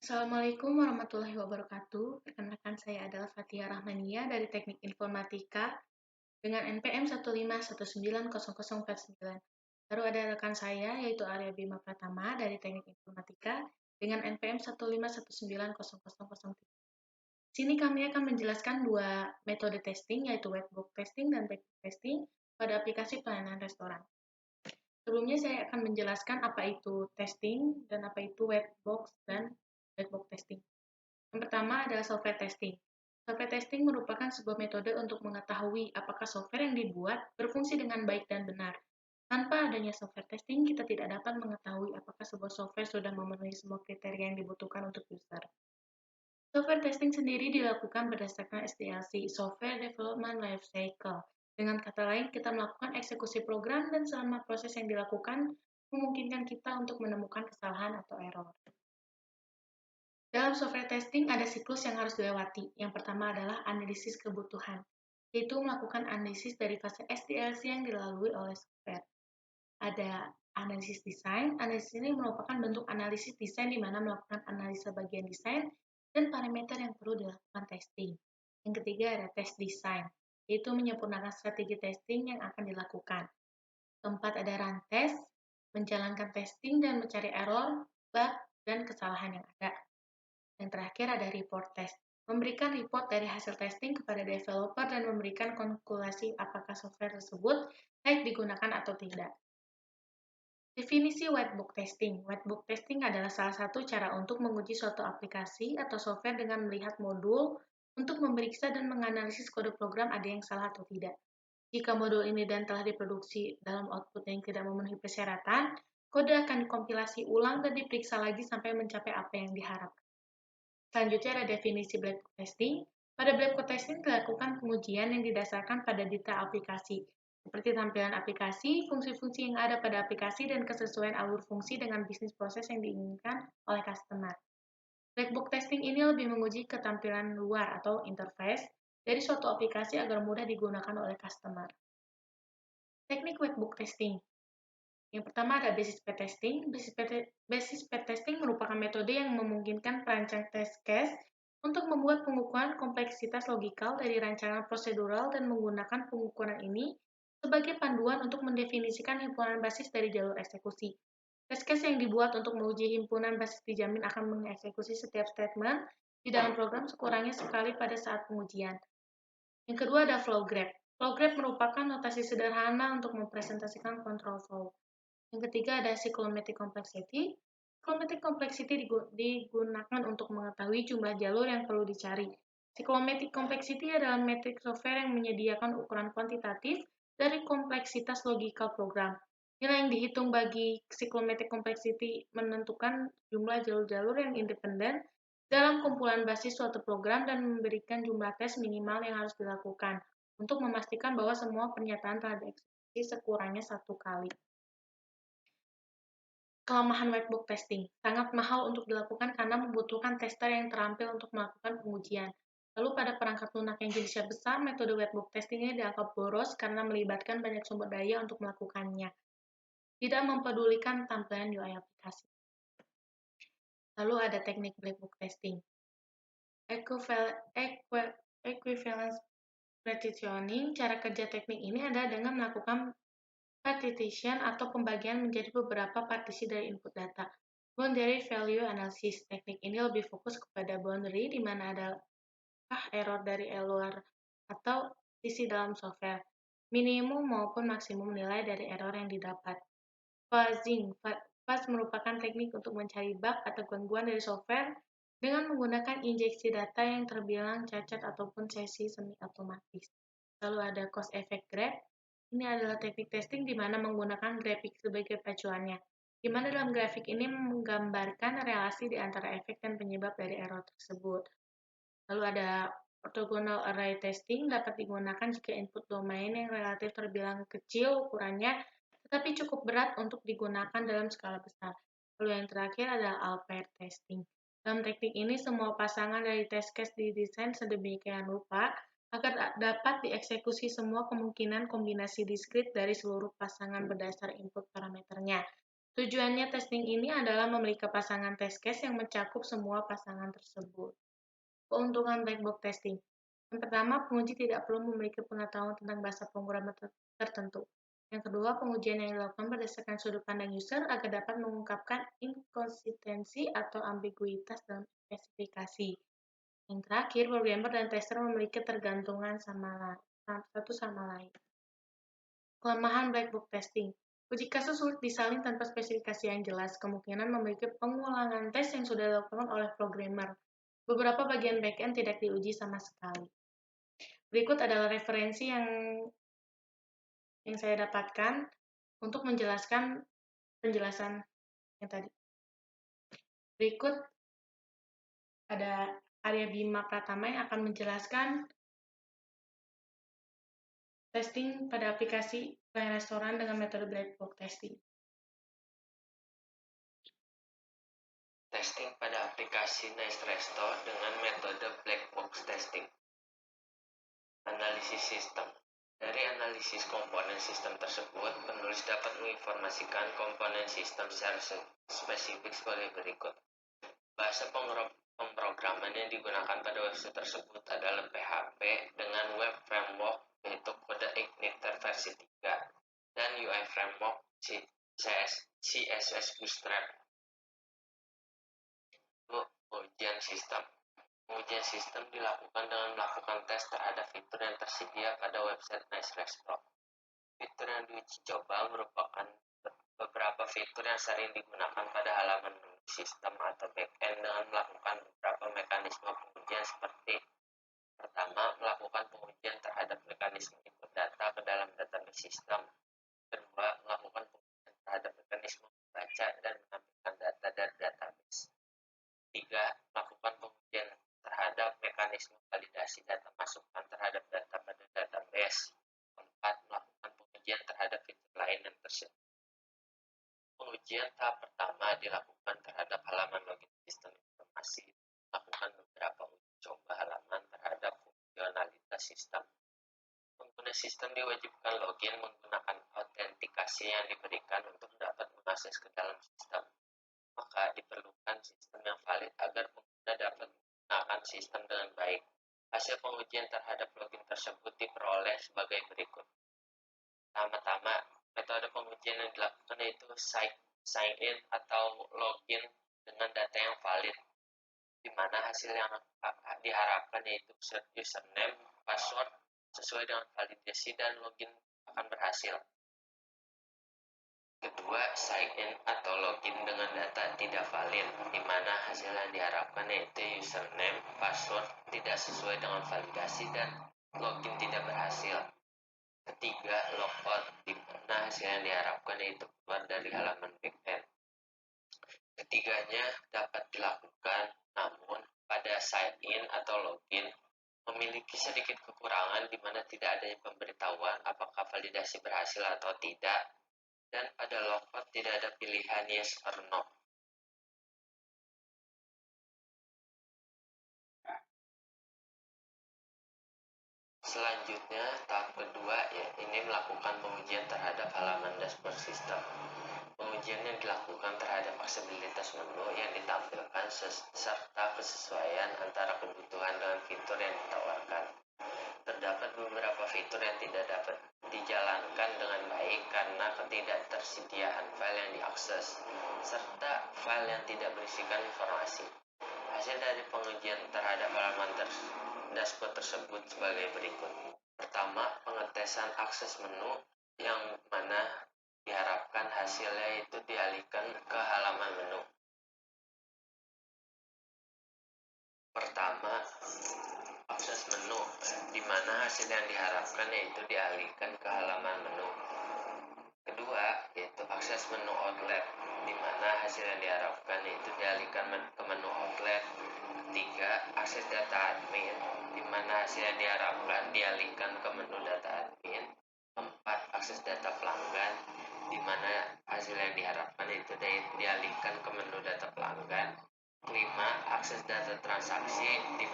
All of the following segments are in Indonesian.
Assalamualaikum warahmatullahi wabarakatuh. Perkenalkan saya adalah Fatia Rahmania dari Teknik Informatika dengan NPM 151900049. Baru ada rekan saya yaitu Arya Bima Pratama dari Teknik Informatika dengan NPM 151900003. Di sini kami akan menjelaskan dua metode testing yaitu webbox testing dan blackbox testing pada aplikasi pelayanan restoran. Sebelumnya saya akan menjelaskan apa itu testing dan apa itu webbox dan blackbox testing. Yang pertama adalah software testing. Software testing merupakan sebuah metode untuk mengetahui apakah software yang dibuat berfungsi dengan baik dan benar. Tanpa adanya software testing, kita tidak dapat mengetahui apakah sebuah software sudah memenuhi semua kriteria yang dibutuhkan untuk user. Software testing sendiri dilakukan berdasarkan SDLC, Software Development Life Cycle. Dengan kata lain, kita melakukan eksekusi program dan selama proses yang dilakukan memungkinkan kita untuk menemukan kesalahan atau error. Dalam software testing ada siklus yang harus dilewati. Yang pertama adalah analisis kebutuhan, yaitu melakukan analisis dari fase SDLC yang dilalui oleh software. Ada analisis desain. Analisis ini merupakan bentuk analisis desain di mana melakukan analisa bagian desain dan parameter yang perlu dilakukan testing. Yang ketiga ada test design, yaitu menyempurnakan strategi testing yang akan dilakukan. Keempat ada run test, menjalankan testing dan mencari error, bug, dan kesalahan yang ada. Yang terakhir ada report test, memberikan report dari hasil testing kepada developer dan memberikan konkludasi apakah software tersebut layak digunakan atau tidak. Definisi whitebook testing. Whitebook testing adalah salah satu cara untuk menguji suatu aplikasi atau software dengan melihat modul untuk memeriksa dan menganalisis kode program ada yang salah atau tidak. Jika modul ini dan telah diproduksi dalam output yang tidak memenuhi persyaratan, kode akan dikompilasi ulang dan diperiksa lagi sampai mencapai apa yang diharapkan. Selanjutnya ada definisi black box testing. Pada black box testing dilakukan pengujian yang didasarkan pada detail aplikasi, seperti tampilan aplikasi, fungsi-fungsi yang ada pada aplikasi, dan kesesuaian alur fungsi dengan bisnis proses yang diinginkan oleh customer. Black box testing ini lebih menguji ketampilan luar atau interface dari suatu aplikasi agar mudah digunakan oleh customer. Teknik white box testing. Yang pertama ada basis pair testing. Basis pair testing merupakan metode yang memungkinkan perancang test case untuk membuat pengukuran kompleksitas logikal dari rancangan prosedural dan menggunakan pengukuran ini sebagai panduan untuk mendefinisikan himpunan basis dari jalur eksekusi. Test case yang dibuat untuk menguji himpunan basis dijamin akan mengeksekusi setiap statement di dalam program sekurangnya sekali pada saat pengujian. Yang kedua ada flow graph. Flow graph merupakan notasi sederhana untuk mempresentasikan control flow. Yang ketiga ada cyclomatic complexity. Cyclomatic complexity digunakan untuk mengetahui jumlah jalur yang perlu dicari. Cyclomatic complexity adalah metrik software yang menyediakan ukuran kuantitatif dari kompleksitas logikal program. Nilai yang dihitung bagi cyclomatic complexity menentukan jumlah jalur-jalur yang independen dalam kumpulan basis suatu program dan memberikan jumlah tes minimal yang harus dilakukan untuk memastikan bahwa semua pernyataan telah dieksekusi sekurangnya satu kali. Kelemahan whitebook testing sangat mahal untuk dilakukan karena membutuhkan tester yang terampil untuk melakukan pengujian. Lalu pada perangkat lunak yang jenisnya besar, metode whitebook testing ini dianggap boros karena melibatkan banyak sumber daya untuk melakukannya. Tidak mempedulikan tampilan UI aplikasi. Lalu ada teknik black book testing. Equivalence partitioning, cara kerja teknik ini adalah dengan melakukan partition atau pembagian menjadi beberapa partisi dari input data. Boundary value analysis. Teknik ini lebih fokus kepada boundary di mana ada error dari luar atau sisi dalam software. Minimum maupun maksimum nilai dari error yang didapat. Fuzzing. Fuzz merupakan teknik untuk mencari bug atau gangguan dari software dengan menggunakan injeksi data yang terbilang cacat ataupun sesi semi otomatis. Lalu ada cause effect graph. Ini adalah teknik testing di mana menggunakan grafik sebagai pacuannya, di mana dalam grafik ini menggambarkan relasi di antara efek dan penyebab dari error tersebut. Lalu ada orthogonal array testing dapat digunakan jika input domain yang relatif terbilang kecil ukurannya, tetapi cukup berat untuk digunakan dalam skala besar. Lalu yang terakhir adalah all-pair testing. Dalam teknik ini, semua pasangan dari test case didesain sedemikian rupa agar dapat dieksekusi semua kemungkinan kombinasi diskrit dari seluruh pasangan berdasar input parameternya. Tujuannya testing ini adalah memiliki pasangan test case yang mencakup semua pasangan tersebut. Keuntungan black box testing. Yang pertama, penguji tidak perlu memiliki pengetahuan tentang bahasa pemrograman tertentu. Yang kedua, pengujian yang dilakukan berdasarkan sudut pandang user agar dapat mengungkapkan inkonsistensi atau ambiguitas dalam spesifikasi. Yang terakhir, programmer dan tester memiliki ketergantungan satu sama lain. Kelemahan black box testing. Uji kasus sulit disalin tanpa spesifikasi yang jelas, kemungkinan memiliki pengulangan tes yang sudah dilakukan oleh programmer. Beberapa bagian backend tidak diuji sama sekali. Berikut adalah referensi yang saya dapatkan untuk menjelaskan penjelasan yang tadi. Berikut ada Arya Bima Pratama yang akan menjelaskan testing pada aplikasi pelayanan restoran dengan metode black box testing. Testing pada aplikasi Nice Resto dengan metode black box testing. Analisis sistem. Dari analisis komponen sistem tersebut, penulis dapat menginformasikan komponen sistem secara spesifik sebagai berikut. Bahasa pemrograman yang digunakan pada website tersebut adalah PHP dengan web framework yaitu kode Igniter versi 3 dan UI framework CSS Bootstrap. Pengujian sistem. Pengujian sistem dilakukan dengan melakukan tes terhadap fitur yang tersedia pada website Nice Resto. Fitur yang diuji coba merupakan beberapa fitur yang sering digunakan pada halaman menu sistem atau backend dengan melakukan beberapa mekanisme pengujian seperti: pertama, melakukan pengujian terhadap mekanisme input data ke dalam database sistem. Kedua, melakukan pengujian terhadap mekanisme membaca dan menampilkan data dari database. Tiga, melakukan pengujian terhadap mekanisme validasi data masukan terhadap data pada database. Empat, melakukan pengujian terhadap fitur lain yang tersedia. Pengujian tahap pertama dilakukan terhadap halaman login sistem informasi. Melakukan beberapa uji coba halaman terhadap fungsionalitas sistem. Pengguna sistem diwajibkan login menggunakan autentikasi yang diberikan untuk dapat mengakses ke dalam sistem. Maka diperlukan sistem yang valid agar pengguna dapat menggunakan sistem dengan baik. Hasil pengujian terhadap login tersebut diperoleh sebagai berikut. Pertama-tama, metode pengujian yang dilakukan yaitu sign in atau login dengan data yang valid, di mana hasil yang diharapkan yaitu username, password sesuai dengan validasi dan login akan berhasil. Kedua, sign in atau login dengan data tidak valid, di mana hasil yang diharapkan yaitu username, password tidak sesuai dengan validasi dan login tidak berhasil. Ketiga, logout, di mana hasil yang diharapkan yaitu keluar dari halaman backend. Ketiganya dapat dilakukan, namun pada sign in atau login memiliki sedikit kekurangan di mana tidak adanya pemberitahuan apakah validasi berhasil atau tidak, dan pada logout tidak ada pilihan yes or no. Selanjutnya, tahap kedua ini melakukan pengujian terhadap halaman dashboard sistem. Pengujian yang dilakukan terhadap aksesibilitas menu yang ditampilkan serta kesesuaian antara kebutuhan dengan fitur yang ditawarkan. Terdapat beberapa fitur yang tidak dapat dijalankan dengan baik karena ketidaktersediaan file yang diakses, serta file yang tidak berisikan informasi. Hasil dari pengujian terhadap halaman dashboard tersebut sebagai berikut. Pertama, pengetesan akses menu yang mana diharapkan hasilnya itu dialihkan ke halaman menu. Pertama, akses menu, di mana hasil yang diharapkan yaitu dialihkan ke halaman menu. Kedua, yaitu akses menu outlet, di mana hasil yang diharapkan yaitu dialihkan ke menu outlet. Ketiga, akses data admin, di mana hasil yang diharapkan dialihkan ke menu data admin. Empat, akses data pelanggan, di mana hasil yang diharapkan itu dialihkan ke menu data pelanggan. Kelima, akses data transaksi, di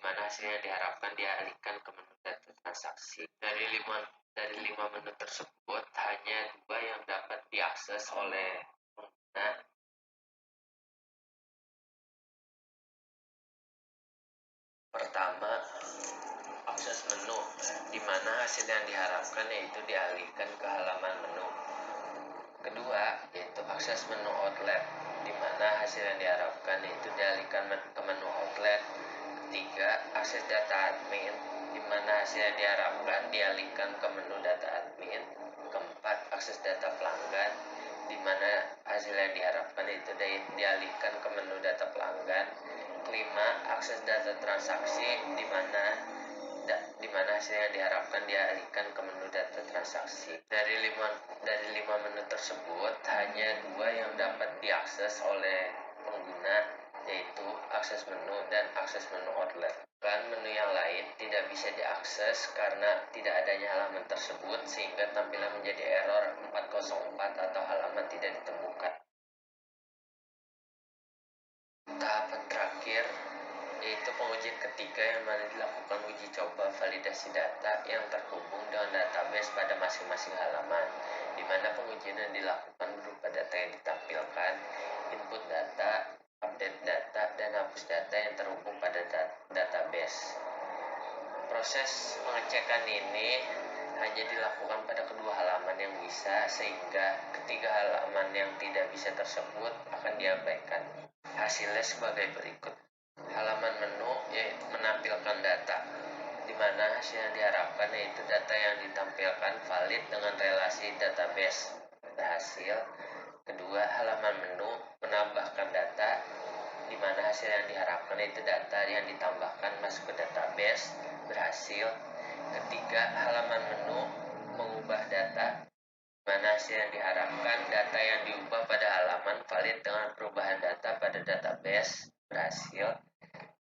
mana hasil yang diharapkan dialihkan ke menu data transaksi. Dari Dari 5 menu tersebut, hanya 2 yang dapat diakses oleh pengguna. Pertama, akses menu, di mana hasil yang diharapkan yaitu dialihkan ke halaman menu. Kedua, yaitu akses menu outlet, di mana hasil yang diharapkan yaitu dialihkan ke menu outlet. Ketiga, akses data admin, di mana hasil yang diharapkan dialihkan ke menu data admin. Keempat, akses data pelanggan, di mana hasil yang diharapkan itu dialihkan ke menu data pelanggan. Kelima, akses data transaksi, di mana hasil yang diharapkan dialihkan ke menu data transaksi. Dari lima menu tersebut, hanya 2 yang dapat diakses oleh pengguna, yaitu akses menu dan akses menu outlet. Dan menu yang lain tidak bisa diakses karena tidak adanya halaman tersebut, sehingga tampilan menjadi error 404 atau halaman tidak ditemukan. Tahapan terakhir yaitu pengujian ketiga, yang mana dilakukan uji coba validasi data yang terhubung dengan database pada masing-masing halaman, di mana pengujian yang dilakukan berupa data yang ditampilkan, input data, update data, dan hapus data yang terhubung pada database. Proses pengecekan ini hanya dilakukan pada kedua halaman yang bisa, sehingga ketiga halaman yang tidak bisa tersebut akan diabaikan. Hasilnya sebagai berikut. Halaman menu yaitu menampilkan data, di mana hasil yang diharapkan yaitu data yang ditampilkan valid dengan relasi database, berhasil. Kedua, halaman menu menambahkan data, di mana hasil yang diharapkan yaitu data yang ditambahkan masuk ke database, berhasil. Ketiga, halaman menu mengubah data, di mana hasil yang diharapkan data yang diubah pada halaman valid dengan perubahan data pada database, berhasil.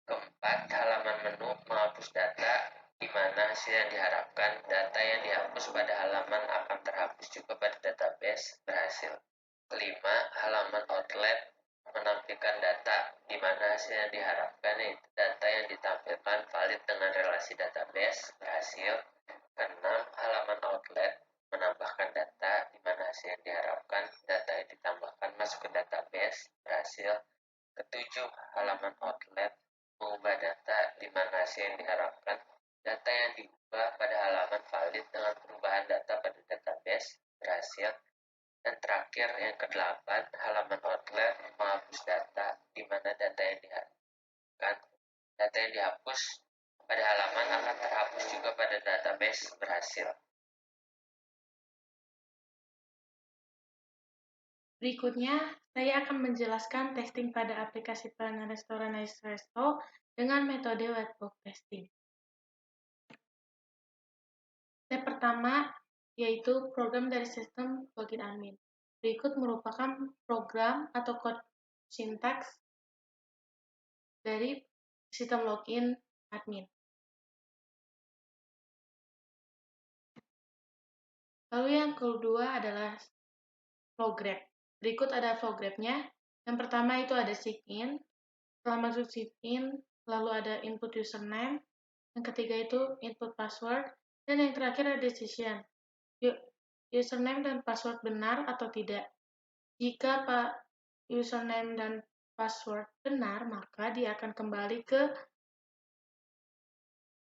Keempat, halaman menu menghapus data, di mana hasil yang diharapkan data yang dihapus pada halaman akan terhapus juga pada database, berhasil. Kelima, halaman outlet menampilkan data, di mana hasil yang diharapkan yaitu data yang ditampilkan valid dengan relasi database, berhasil. Keenam, halaman outlet menambahkan data, di mana hasil yang diharapkan data yang ditambahkan masuk ke database, berhasil. Ketujuh, halaman outlet mengubah data, di mana hasil yang diharapkan data yang diubah pada halaman valid dengan perubahan data pada database, berhasil. Dan terakhir, yang kedelapan, halaman outlet menghapus data, di mana data yang dihapus pada halaman akan terhapus juga pada database, berhasil. Berikutnya, saya akan menjelaskan testing pada aplikasi pelayanan restoran Nice Resto dengan metode webbox testing. Step pertama yaitu program dari sistem login admin. Berikut merupakan program atau kode sintaks dari sistem login admin. Lalu yang kedua adalah flow grab. Berikut ada flow grabnya. Yang pertama itu ada sign-in. Setelah masuk sign-in, lalu ada input username. Yang ketiga itu input password. Dan yang terakhir ada decision. Username dan password benar atau tidak. Jika username dan password benar, maka dia akan kembali ke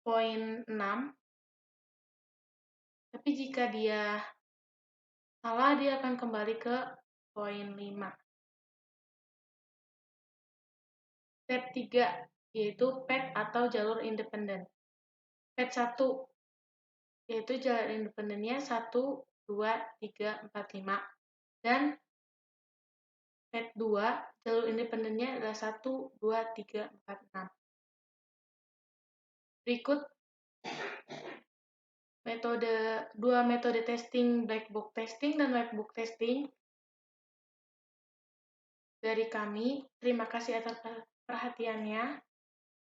poin 6. Tapi jika dia salah, dia akan kembali ke poin 5. Step 3, yaitu path atau jalur independen. Path 1, yaitu jalur independennya 1, 2, 3, 4, 5. Dan path 2, jalur independennya adalah 1, 2, 3, 4, 6. Berikut dua metode testing, black box testing dan white box testing dari kami. Terima kasih atas perhatiannya.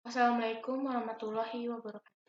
Wassalamualaikum warahmatullahi wabarakatuh.